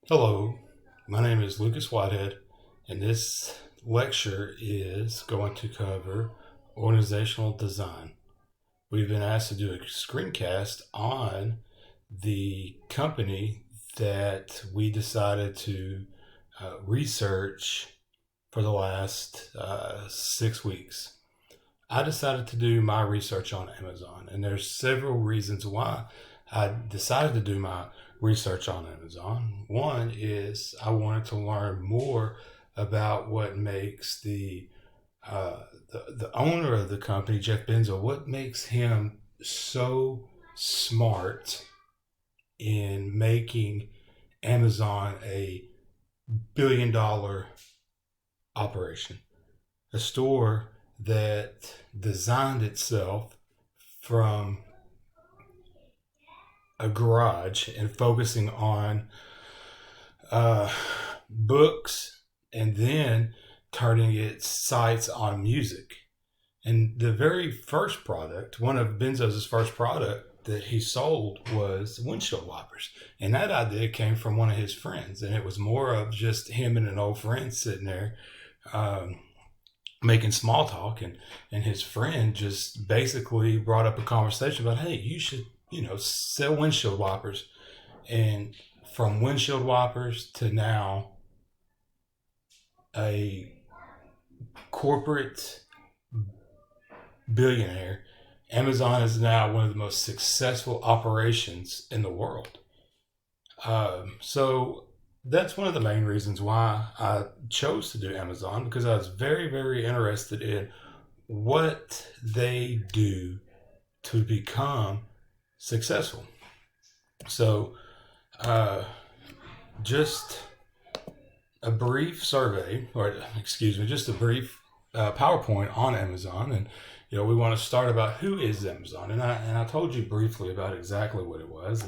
Hello, my name is Lucas Whitehead, and this lecture is going to cover organizational design. We've been asked to do a screencast on the company that we decided to research for the last 6 weeks. I decided to do my research on Amazon, and there's several reasons why I decided to do my research on Amazon. One is I wanted to learn more about what makes the owner of the company, Jeff Bezos, what makes him so smart in making Amazon a billion-dollar operation, a store that designed itself from a garage and focusing on uh, books and then turning its sights on music. And the very first product, one of Bezos' first product that he sold was windshield wipers. And that idea came from one of his friends. And it was more of just him and an old friend sitting there um, making small talk. And his friend just basically brought up a conversation about, hey, you should, sell windshield wipers. And from windshield wipers to now a corporate billionaire, Amazon is now one of the most successful operations in the world. So that's one of the main reasons why I chose to do Amazon, because I was very, very interested in what they do to become successful. So, uh, just a brief survey, or excuse me, just a brief PowerPoint on Amazon, and we want to start about who is Amazon, and I told you briefly about exactly what it was,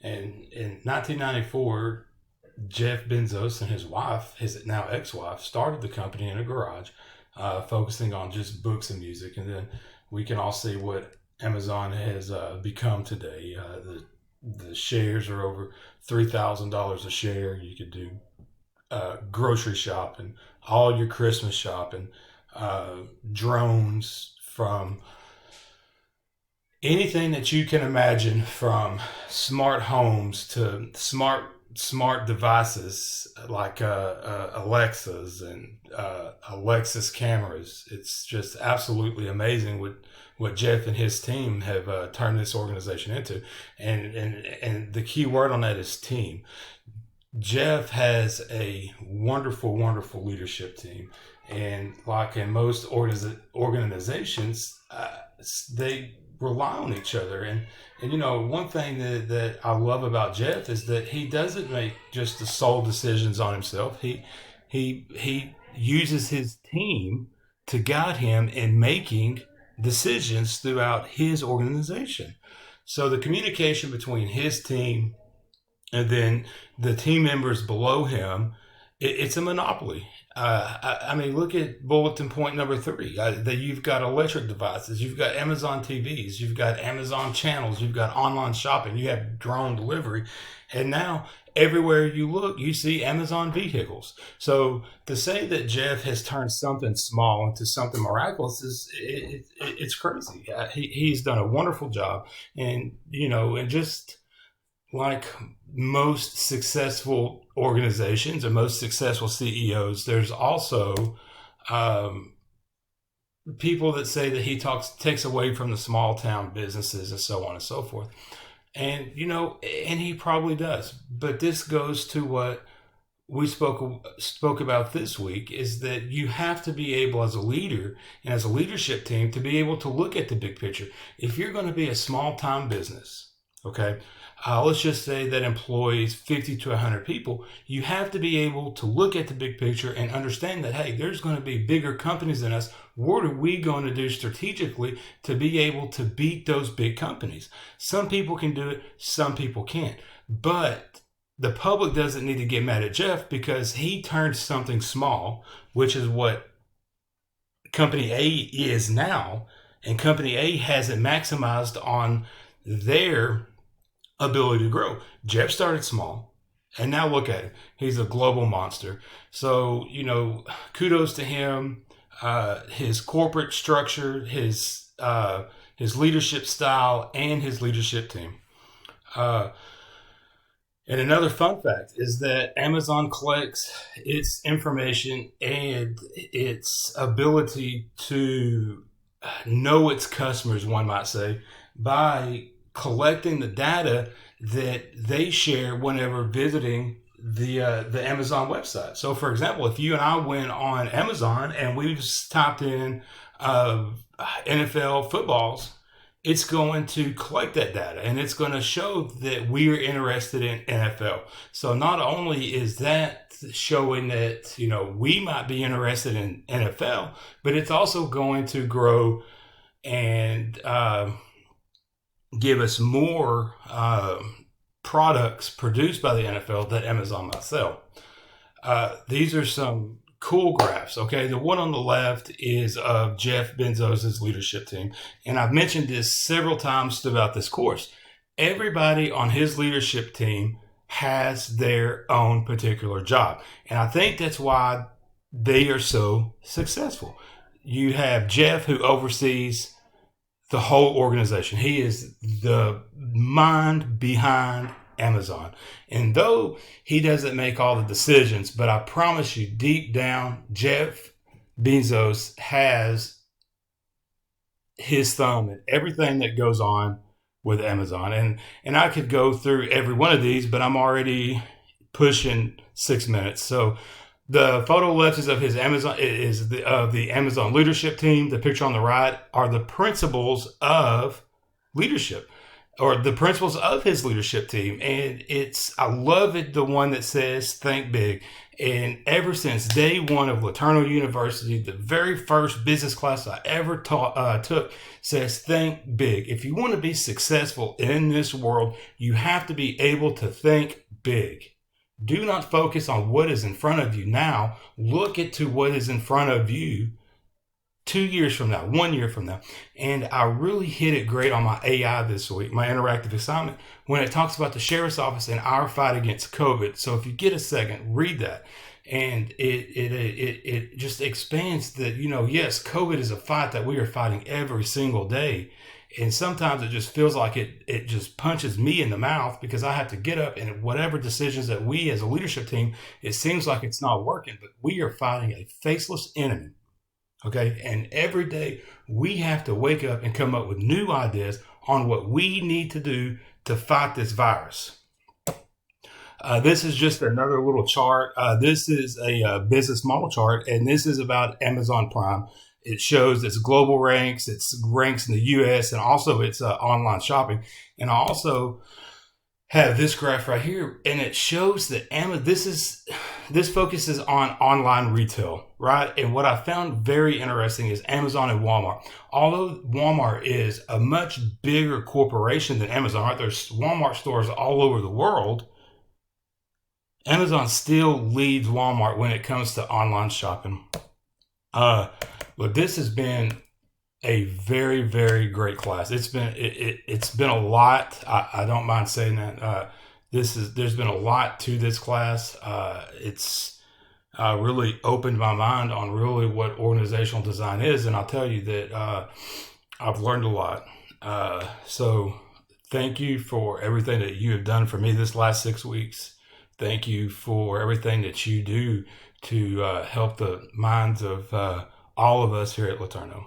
and in 1994, Jeff Bezos and his wife, his now ex-wife, started the company in a garage, focusing on just books and music, and then we can all see what Amazon has become today. The shares are over $3,000 a share. You could do grocery shopping, all your Christmas shopping, drones, from anything that you can imagine, from smart homes to smart devices like Alexas and Alexis cameras. It's just absolutely amazing what Jeff and his team have turned this organization into, and the key word on that is team. Jeff has a wonderful, wonderful leadership team, and like in most organizations, they rely on each other. And one thing that I love about Jeff is that he doesn't make just the sole decisions on himself. He uses his team to guide him in making decisions throughout his organization. So the communication between his team and then the team members below him, it's a monopoly. I mean, look at bulletin point number three. That you've got electric devices, you've got Amazon TVs, you've got Amazon channels, you've got online shopping, you have drone delivery, and now everywhere you look, you see Amazon vehicles. So to say that Jeff has turned something small into something miraculous it's crazy. He's done a wonderful job, and just like most successful organizations and most successful CEOs, there's also um, people that say that he takes away from the small town businesses and so on and so forth. And he probably does. But this goes to what we spoke about this week, is that you have to be able, as a leader and as a leadership team, to be able to look at the big picture. If you're going to be a small town business, okay, let's just say that employs 50 to 100 people, you have to be able to look at the big picture and understand that, hey, there's going to be bigger companies than us. What are we going to do strategically to be able to beat those big companies? Some people can do it, some people can't. But the public doesn't need to get mad at Jeff because he turned something small, which is what Company A is now, and Company A hasn't maximized on their ability to grow. Jeff started small, And now look at him. He's a global monster. So, kudos to him. His corporate structure, his leadership style, and his leadership team. Uh, and another fun fact is that Amazon collects its information and its ability to know its customers, one might say, by collecting the data that they share whenever visiting the Amazon website. So, for example, if you and I went on Amazon and we just typed in NFL footballs, it's going to collect that data and it's going to show that we're interested in NFL. So not only is that showing that, we might be interested in NFL, but it's also going to grow and give us more products produced by the NFL that Amazon might sell. These are some cool graphs. Okay, the one on the left is of Jeff Bezos' leadership team, and I've mentioned this several times throughout this course. Everybody on his leadership team has their own particular job, and I think that's why they are so successful. You have Jeff, who oversees the whole organization. He is the mind behind Amazon. And though he doesn't make all the decisions, but I promise you, deep down, Jeff Bezos has his thumb in everything that goes on with Amazon. And I could go through every one of these, but I'm already pushing 6 minutes. So the photo left is of his Amazon of the Amazon leadership team. The picture on the right are the principles of leadership, or the principles of his leadership team. And I love it, the one that says think big. And ever since day one of LeTourneau University, the very first business class I ever took says think big. If you want to be successful in this world, you have to be able to think big. Do not focus on what is in front of you now. Look to what is in front of you 2 years from now, 1 year from now. And I really hit it great on my AI this week, my interactive assignment, when it talks about the sheriff's office and our fight against COVID. So if you get a second, read that. And it just expands that, yes, COVID is a fight that we are fighting every single day. And sometimes it just feels like it just punches me in the mouth because I have to get up and whatever decisions that we as a leadership team, it seems like it's not working, but we are fighting a faceless enemy. Okay. And every day we have to wake up and come up with new ideas on what we need to do to fight this virus. This is just another little chart. This is a business model chart, and this is about Amazon Prime. It shows its global ranks, its ranks in the U.S., and also its online shopping. And I also have this graph right here, and it shows that this focuses on online retail, right? And what I found very interesting is Amazon and Walmart. Although Walmart is a much bigger corporation than Amazon, right? There's Walmart stores all over the world. Amazon still leads Walmart when it comes to online shopping. Look, this has been a very, very great class. It's been a lot. I don't mind saying that. There's been a lot to this class. It's really opened my mind on really what organizational design is, and I'll tell you that I've learned a lot. So thank you for everything that you have done for me this last 6 weeks. Thank you for everything that you do to help the minds of all of us here at LeTourneau.